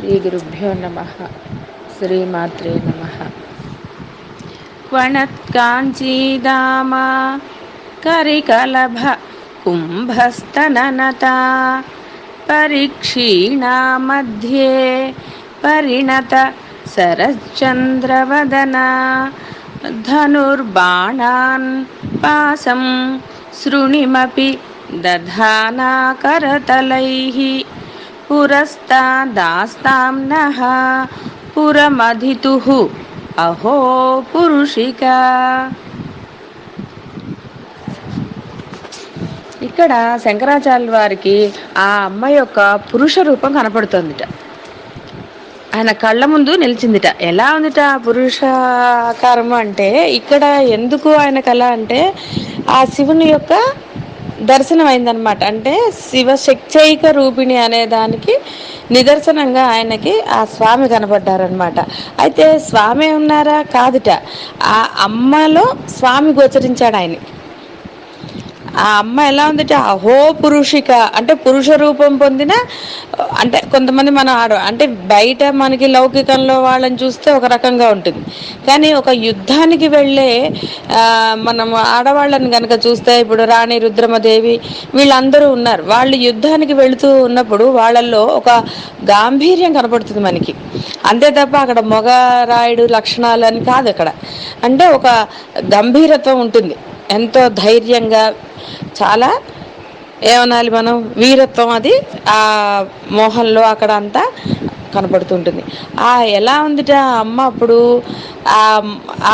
శ్రీగురుభ్యో నమః. శ్రీమాత్రే నమః. వణత్కాంచీదామ కరికలభ కుంభస్తననతా పరిక్షీణా మధ్యే పరిణత శరశ్చంద్రవదనా ధనుర్బాణాన్ పాసం శృణిమపి దధానా కరతలైః పురస్తాదాస్తాం నః పురమధితుః అహో పురుషిక. ఇక్కడ శంకరాచార్యుల వారికి ఆ అమ్మాయి యొక్క పురుష రూపం కనపడుతుందిట. ఆయన కళ్ళ ముందు నిలిచిందిట. ఎలా ఉందిట పురుషాకారము అంటే, ఇక్కడ ఎందుకు ఆయన కళ అంటే ఆ శివుని యొక్క దర్శనం అయిందనమాట. అంటే శివశక్తైక రూపిణి అనే దానికి నిదర్శనంగా ఆయనకి ఆ స్వామి కనపడ్డారనమాట. అయితే స్వామి ఉన్నారా? కాదుట, ఆ అమ్మలో స్వామి గోచరించాడు ఆయన. ఆ అమ్మ ఎలా ఉందంటే అహో పురుషిక అంటే పురుష రూపం పొందిన, అంటే కొంతమంది మనం అంటే బయట మనకి లౌకికంలో వాళ్ళని చూస్తే ఒక రకంగా ఉంటుంది, కానీ ఒక యుద్ధానికి వెళ్ళే మనం ఆడవాళ్ళని కనుక చూస్తే, ఇప్పుడు రాణి రుద్రమదేవి వీళ్ళందరూ ఉన్నారు. వాళ్ళు యుద్ధానికి వెళుతూ ఉన్నప్పుడు వాళ్ళల్లో ఒక గాంభీర్యం కనపడుతుంది మనకి. అంతే తప్ప అక్కడ మొగరాయుడు లక్షణాలు అని కాదు. అక్కడ అంటే ఒక గంభీరత్వం ఉంటుంది, ఎంతో ధైర్యంగా, చాలా ఏమనాలి మనం, వీరత్వం అది ఆ మోహంలో అక్కడ అంతా కనపడుతుంటుంది. ఎలా ఉందిట అమ్మ అప్పుడు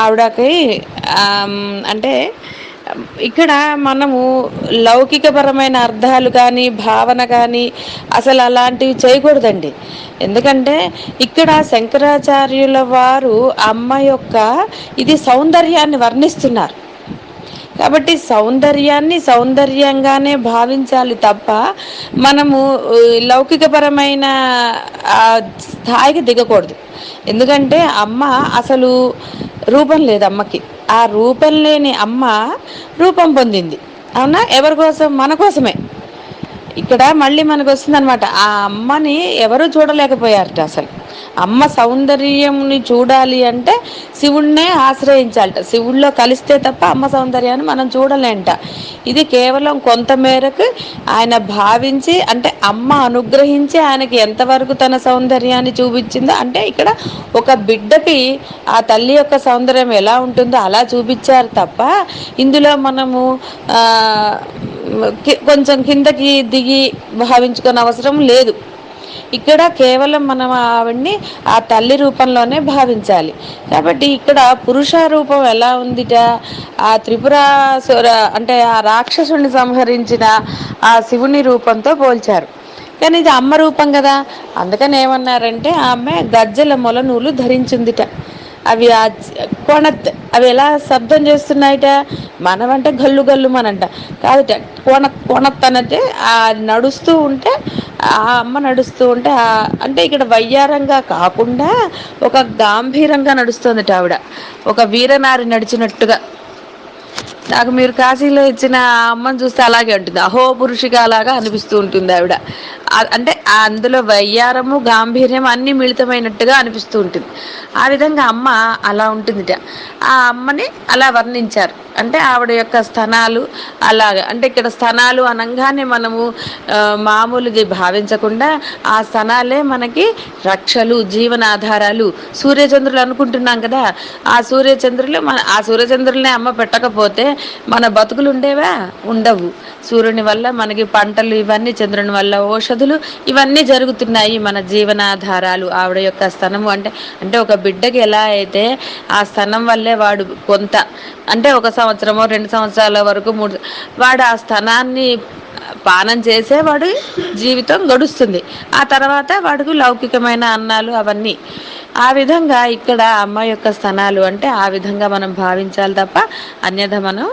ఆవిడకి అంటే ఇక్కడ మనము లౌకికపరమైన అర్థాలు కానీ భావన కానీ అసలు అలాంటివి చేయకూడదండి. ఎందుకంటే ఇక్కడ శంకరాచార్యుల వారు అమ్మ యొక్క ఇది సౌందర్యాన్ని వర్ణిస్తున్నారు కాబట్టి సౌందర్యాన్ని సౌందర్యంగానే భావించాలి తప్ప మనము లౌకికపరమైన స్థాయికి దిగకూడదు. ఎందుకంటే అమ్మ అసలు రూపం లేదు అమ్మకి. ఆ రూపం లేని అమ్మ రూపం పొందింది. అవునా? ఎవరి కోసం? మన కోసమే. ఇక్కడ మళ్ళీ మనకు వస్తుంది అనమాట. ఆ అమ్మని ఎవరు చూడలేకపోయారట. అసలు అమ్మ సౌందర్యంని చూడాలి అంటే శివుణ్ణే ఆశ్రయించాలట. శివుడిలో కలిస్తే తప్ప అమ్మ సౌందర్యాన్ని మనం చూడలేంట. ఇది కేవలం కొంత మేరకు ఆయన భావించి, అంటే అమ్మ అనుగ్రహించి ఆయనకి ఎంతవరకు తన సౌందర్యాన్ని చూపించిందో, అంటే ఇక్కడ ఒక బిడ్డకి ఆ తల్లి యొక్క సౌందర్యం ఎలా ఉంటుందో అలా చూపించారు తప్ప ఇందులో మనము కొంచెం కిందకి దిగి భావించుకునే అవసరం లేదు. ఇక్కడ కేవలం మనం ఆవిడ్ని ఆ తల్లి రూపంలోనే భావించాలి. కాబట్టి ఇక్కడ పురుష రూపం ఎలా ఉందిట, ఆ త్రిపురాసుర అంటే ఆ రాక్షసుని సంహరించిన ఆ శివుని రూపంతో పోల్చారు. కానీ ఇది అమ్మ రూపం కదా, అందుకని ఏమన్నారంటే ఆమె గజ్జల మొలనూలు ధరించిందిట. అవి ఆ కొణత్ అవి ఎలా శబ్దం చేస్తున్నాయిట, మనమంటే గల్లు గల్లు మనంట కాదుట, కొణత్ అనంటే ఆ నడుస్తూ ఉంటే, ఆ అమ్మ నడుస్తూ ఉంటే అంటే ఇక్కడ వయ్యారంగా కాకుండా ఒక గాంభీరంగా నడుస్తుందిట ఆవిడ, ఒక వీరనారి నడిచినట్టుగా. నాకు మీరు కాశీలో ఇచ్చిన అమ్మని చూస్తే అలాగే ఉంటుంది, అహో పురుషిక లాగా అనిపిస్తూ ఉంటుంది ఆవిడ. అంటే అందులో వయ్యారము గాంభీర్యం అన్నీ మిళితమైనట్టుగా అనిపిస్తూ ఉంటుంది. ఆ విధంగా అమ్మ అలా ఉంటుందిట. ఆ అమ్మని అలా వర్ణించారు. అంటే ఆవిడ యొక్క స్థనాలు అలాగా. అంటే ఇక్కడ స్థనాలు అనగానే మనము మామూలుగా భావించకుండా ఆ స్థనాలే మనకి రక్షలు, జీవనాధారాలు. సూర్యచంద్రులు అనుకుంటున్నాం కదా, ఆ సూర్యచంద్రులు ఆ సూర్యచంద్రులనే అమ్మ పెట్టకపోతే మన బతుకులు ఉండేవా? ఉండవు. సూర్యుని వల్ల మనకి పంటలు, ఇవన్నీ చంద్రుని వల్ల ఔషధులు, ఇవన్నీ జరుగుతున్నాయి. మన జీవనాధారాలు ఆవిడ యొక్క స్థనము. అంటే ఒక బిడ్డకి ఎలా అయితే ఆ స్థనం వల్లే వాడు కొంత, అంటే 1 సంవత్సరమో 2 సంవత్సరాల వరకు వాడు ఆ స్థనాన్ని పానం చేసే వాడు జీవితం గడుస్తుంది. ఆ తర్వాత వాడికి లౌకికమైన అన్నాలు అవన్నీ. ఆ విధంగా ఇక్కడ అమ్మ యొక్క స్థనాలు అంటే ఆ విధంగా మనం భావించాలి తప్ప అన్యథ మనం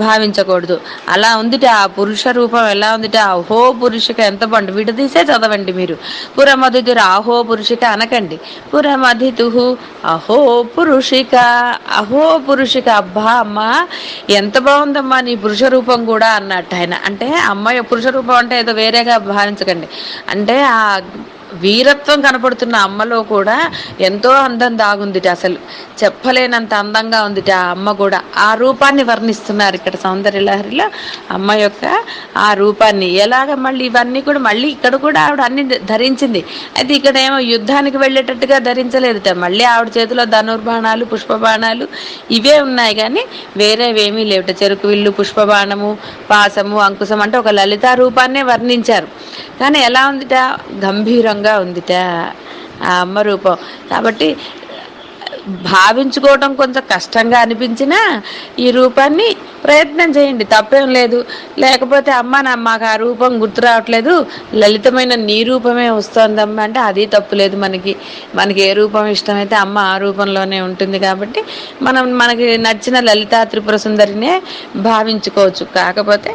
భావించకూడదు. అలా ఉందిట ఆ పురుష రూపం, ఎలా ఉందిట అహో పురుషిక. ఎంత బాగుంది, విడదీసే చదవండి మీరు. పురమధుతురు అహో పురుషిక అనకండి, పురమధితు అహో పురుషిక. అహో పురుషిక, అబ్బా అమ్మ ఎంత బాగుందమ్మా నీ పురుష రూపం కూడా అన్నట్టు ఆయన. అంటే అమ్మాయి పురుష రూపం అంటే ఏదో వేరేగా భావించకండి. అంటే ఆ వీరత్వం కనపడుతున్న అమ్మలో కూడా ఎంతో అందం దాగుందిట. అసలు చెప్పలేనంత అందంగా ఉందిట ఆ అమ్మ కూడా. ఆ రూపాన్ని వర్ణిస్తున్నారు ఇక్కడ సౌందర్య లహరిలో, అమ్మ యొక్క ఆ రూపాన్ని. ఎలాగ మళ్ళీ ఇవన్నీ కూడా మళ్ళీ ఇక్కడ కూడా ఆవిడ అన్ని ధరించింది. అయితే ఇక్కడ ఏమో యుద్ధానికి వెళ్ళేటట్టుగా ధరించలేదుట. మళ్ళీ ఆవిడ చేతిలో ధనుర్బాణాలు, పుష్పబాణాలు ఇవే ఉన్నాయి కానీ వేరేవేమీ లేవుట. చెరుకు విల్లు, పుష్పబాణము, పాసము, అంకుశం అంటే ఒక లలితా రూపాన్నే వర్ణించారు. కానీ ఎలా ఉందిట, గంభీరంగా ఉందిట ఆ అమ్మ రూపం. కాబట్టి భావించుకోవటం కొంచెం కష్టంగా అనిపించినా ఈ రూపాన్ని ప్రయత్నం చేయండి, తప్పేం లేదు. లేకపోతే అమ్మ మాకు ఆ రూపం గుర్తు రావట్లేదు, లలితమైన నీ రూపమే వస్తోందమ్మ అంటే అది తప్పులేదు. మనకి ఏ రూపం ఇష్టమైతే అమ్మ ఆ రూపంలోనే ఉంటుంది. కాబట్టి మనకి నచ్చిన లలితా త్రిపుర సుందరినే భావించుకోవచ్చు. కాకపోతే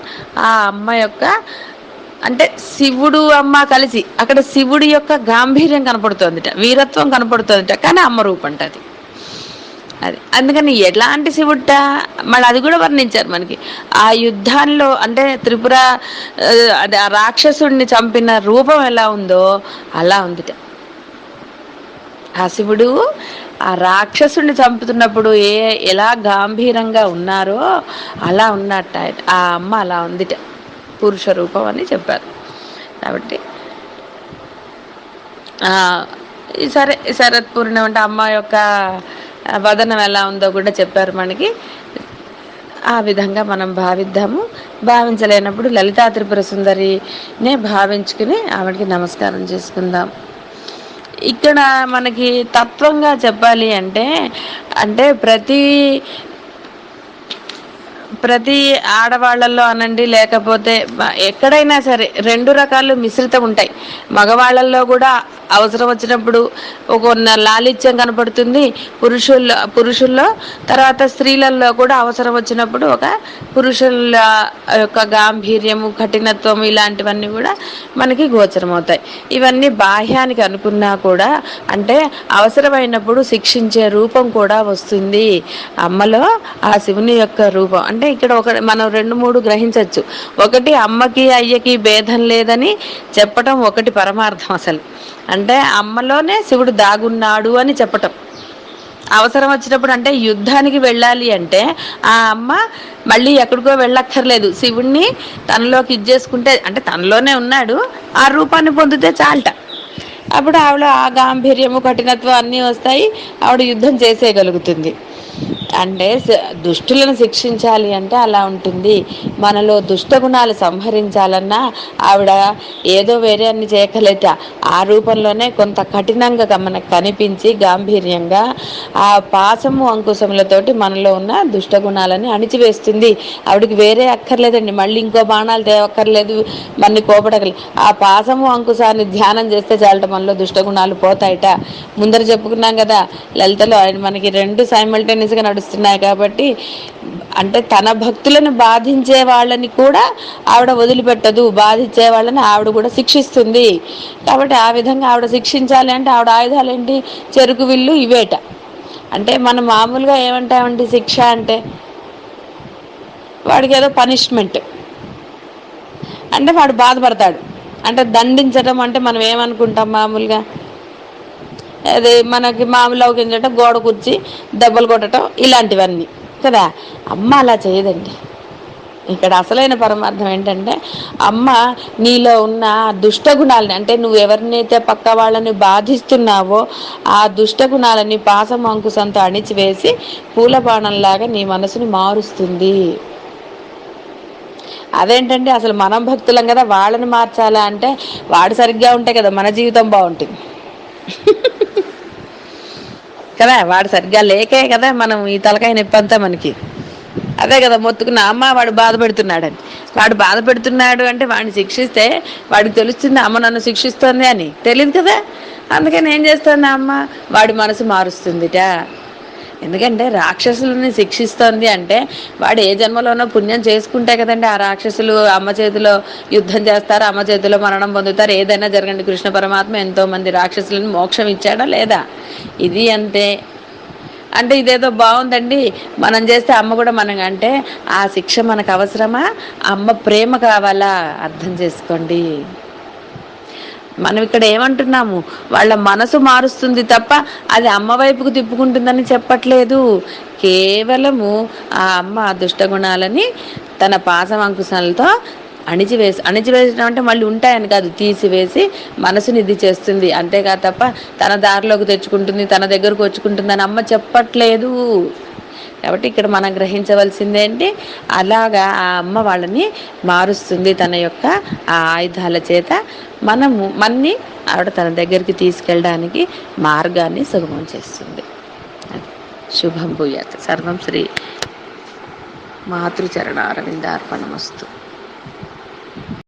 ఆ అమ్మ యొక్క అంటే శివుడు అమ్మ కలిసి అక్కడ శివుడి యొక్క గాంభీర్యం కనపడుతోందిట, వీరత్వం కనపడుతోందిట, కానీ అమ్మ రూపంట అది. అందుకని ఎలాంటి శివుట మళ్ళీ అది కూడా వర్ణించారు మనకి. ఆ యుద్ధాల్లో అంటే త్రిపుర అదే ఆ రాక్షసుడిని చంపిన రూపం ఎలా ఉందో అలా ఉందిట. ఆ శివుడు ఆ రాక్షసుడిని చంపుతున్నప్పుడు ఎలా గాంభీరంగా ఉన్నారో అలా ఉన్నట్ట ఆ అమ్మ, అలా ఉందిట పురుష రూపం అని చెప్పారు. కాబట్టి సరే, శరత్ పూర్ణిమ అంటే అమ్మ యొక్క వదనం ఎలా ఉందో కూడా చెప్పారు మనకి. ఆ విధంగా మనం భావిద్దాము. భావించలేనప్పుడు లలితా త్రిపుర సుందరినే భావించుకుని ఆవిడకి నమస్కారం చేసుకుందాం. ఇక్కడ మనకి తత్వంగా చెప్పాలి అంటే ప్రతి ఆడవాళ్ళల్లో అనండి, లేకపోతే ఎక్కడైనా సరే రెండు రకాలు మిశ్రితం ఉంటాయి. మగవాళ్ళల్లో కూడా అవసరం వచ్చినప్పుడు ఒక లాలిత్యం కనపడుతుంది పురుషుల్లో. తర్వాత స్త్రీలలో కూడా అవసరం వచ్చినప్పుడు ఒక పురుషుల యొక్క గాంభీర్యము, కఠినత్వము ఇలాంటివన్నీ కూడా మనకి గోచరమవుతాయి. ఇవన్నీ బాహ్యానికి అనుకున్నా కూడా అంటే అవసరమైనప్పుడు శిక్షించే రూపం కూడా వస్తుంది అమ్మలో, ఆ శివుని యొక్క రూపం. అంటే ఇక్కడ మనం 2-3 గ్రహించవచ్చు. ఒకటి అమ్మకి అయ్యకి భేదం లేదని చెప్పటం ఒకటి పరమార్థం. అసలు అంటే అమ్మలోనే శివుడు దాగున్నాడు అని చెప్పటం. అవసరం వచ్చినప్పుడు అంటే యుద్ధానికి వెళ్ళాలి అంటే ఆ అమ్మ మళ్ళీ ఎక్కడికో వెళ్ళక్కర్లేదు, శివుణ్ణి తనలోకి ఇచ్చేసుకుంటే అంటే తనలోనే ఉన్నాడు, ఆ రూపాన్ని పొందితే చాలట. అప్పుడు ఆవిడ ఆ గాంభీర్యము, కఠినత్వం అన్నీ వస్తాయి, ఆవిడ యుద్ధం చేసేయగలుగుతుంది. అంటే దుష్టులను శిక్షించాలి అంటే అలా ఉంటుంది. మనలో దుష్ట గుణాలు సంహరించాలన్నా ఆవిడ ఏదో వేరే అన్ని చేయకలేట, ఆ రూపంలోనే కొంత కఠినంగా మనకు కనిపించి గాంభీర్యంగా ఆ పాసము అంకుశములతోటి మనలో ఉన్న దుష్ట గుణాలని అణిచివేస్తుంది. ఆవిడకి వేరే అక్కర్లేదండి, మళ్ళీ ఇంకో బాణాలు తేవక్కర్లేదు, మనని కోపడగలేదు. ఆ పాసము అంకుశాన్ని ధ్యానం చేస్తే చాలట మనలో దుష్ట గుణాలు పోతాయట. ముందర చెప్పుకున్నాం కదా లలితలో మనకి 2 సైమల్టేనియస్గా నడుస్తున్నాయి. కాబట్టి అంటే తన భక్తులను బాధించే వాళ్ళని కూడా ఆవిడ వదిలిపెట్టదు, బాధించే వాళ్ళని ఆవిడ కూడా శిక్షిస్తుంది. కాబట్టి ఆ విధంగా ఆవిడ శిక్షించాలి అంటే ఆవిడ ఆయుధాలు ఏంటి, చెరుకు విల్లు ఇవేట. అంటే మనం మామూలుగా ఏమంటామంటే శిక్ష అంటే వాడికి ఏదో పనిష్మెంట్ అంటే వాడు బాధపడతాడు. అంటే దండించడం అంటే మనం ఏమనుకుంటాం మామూలుగా, అది మనకి మామూలు అవకించటం, గోడ కూర్చి దెబ్బలు కొట్టడం ఇలాంటివన్నీ కదా. అమ్మ అలా చేయదండి. ఇక్కడ అసలైన పరమార్థం ఏంటంటే అమ్మ నీలో ఉన్న దుష్టగుణాలని, అంటే నువ్వు ఎవరినైతే పక్క వాళ్ళని బాధిస్తున్నావో ఆ దుష్టగుణాలని పాసం అంకుశంతో అణిచివేసి పూల బాణంలాగా నీ మనసుని మారుస్తుంది. అదేంటంటే అసలు మనం భక్తులం కదా, వాళ్ళని మార్చాలా అంటే వాడు సరిగ్గా ఉంటే కదా మన జీవితం బాగుంటుంది కదా. వాడు సరిగ్గా లేకే కదా మనం ఈ తలకాయ నొప్పి అంతా మనకి. అదే కదా మొత్తుకున్న అమ్మ వాడు బాధ పెడుతున్నాడని. వాడు బాధ పెడుతున్నాడు అంటే వాడిని శిక్షిస్తే వాడికి తెలుస్తుంది అమ్మ నన్ను శిక్షిస్తుంది అని, తెలియదు కదా. అందుకని ఏం చేస్తుంది అమ్మ, వాడి మనసు మారుస్తుందిట. ఎందుకంటే రాక్షసులని శిక్షిస్తోంది అంటే వాడు ఏ జన్మలోనో పుణ్యం చేసుకుంటే కదండి ఆ రాక్షసులు అమ్మ చేతిలో యుద్ధం చేస్తారు, అమ్మ చేతిలో మరణం పొందుతారు, ఏదైనా జరగండి. కృష్ణ పరమాత్మ ఎంతో మంది రాక్షసులను మోక్షం ఇచ్చాడా లేదా? ఇది అంతే. అంటే ఇదేదో బాగుందండి, మనం చేస్తే అమ్మ కూడా మనం అంటే ఆ శిక్ష మనకు అవసరమా? అమ్మ ప్రేమ కావాలా? అర్థం చేసుకోండి. మనం ఇక్కడ ఏమంటున్నాము, వాళ్ళ మనసు మారుస్తుంది తప్ప అది అమ్మ వైపుకు తిప్పుకుంటుందని చెప్పట్లేదు. కేవలము ఆ అమ్మ దుష్టగుణాలని తన పాశమంకుశాలతో అణిచివేసడం అంటే మళ్ళీ ఉంటాయని కాదు, తీసివేసి మనసుని ఇది చేస్తుంది అంతేగా తప్ప తన దారిలోకి తెచ్చుకుంటుంది, తన దగ్గరకు వచ్చుకుంటుందని అమ్మ చెప్పట్లేదు. కాబట్టి ఇక్కడ మనం గ్రహించవలసిందేంటి, అలాగా ఆ అమ్మ వాళ్ళని మారుస్తుంది తన యొక్క ఆ ఆయుధాల చేత. మన్ని ఆవిడ తన దగ్గరికి తీసుకెళ్ళడానికి మార్గాన్ని సుగమం చేస్తుంది. శుభం భూయాత్. సర్వం శ్రీ మాతృచరణారవిందార్పణమస్తు.